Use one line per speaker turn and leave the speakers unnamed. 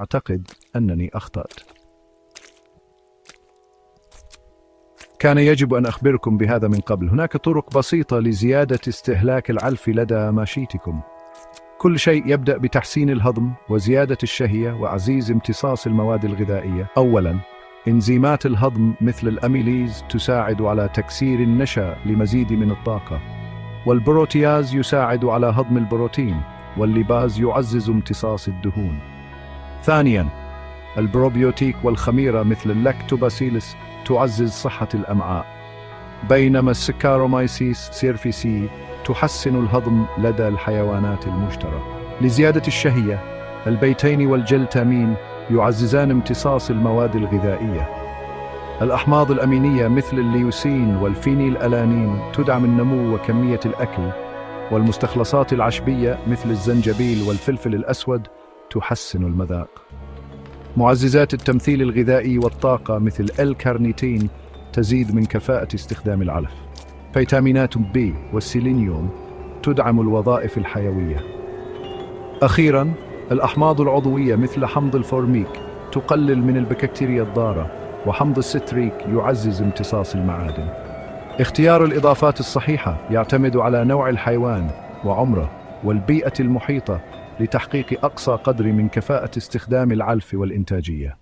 أعتقد أنني أخطأت. كان يجب أن أخبركم بهذا من قبل. هناك طرق بسيطة لزيادة استهلاك العلف لدى ماشيتكم. كل شيء يبدأ بتحسين الهضم وزيادة الشهية وعزيز امتصاص المواد الغذائية. أولاً، إنزيمات الهضم مثل الأميليز تساعد على تكسير النشا لمزيد من الطاقة، والبروتياز يساعد على هضم البروتين، والليباز يعزز امتصاص الدهون. ثانياً، البروبيوتيك والخميرة مثل اللاكتوباسيلس تعزز صحة الأمعاء، بينما السكارومايسيس سيرفيسي تحسن الهضم لدى الحيوانات المجترى. لزيادة الشهية، البيتين والجلتامين يعززان امتصاص المواد الغذائية. الأحماض الأمينية مثل الليوسين والفينيل ألانين تدعم النمو وكمية الأكل، والمستخلصات العشبية مثل الزنجبيل والفلفل الأسود تحسن المذاق. معززات التمثيل الغذائي والطاقة مثل الكارنيتين تزيد من كفاءة استخدام العلف. فيتامينات بي والسيلينيوم تدعم الوظائف الحيوية. أخيراً، الأحماض العضوية مثل حمض الفورميك تقلل من البكتيريا الضارة، وحمض الستريك يعزز امتصاص المعادن. اختيار الإضافات الصحيحة يعتمد على نوع الحيوان وعمره والبيئة المحيطة لتحقيق أقصى قدر من كفاءة استخدام العلف والإنتاجية.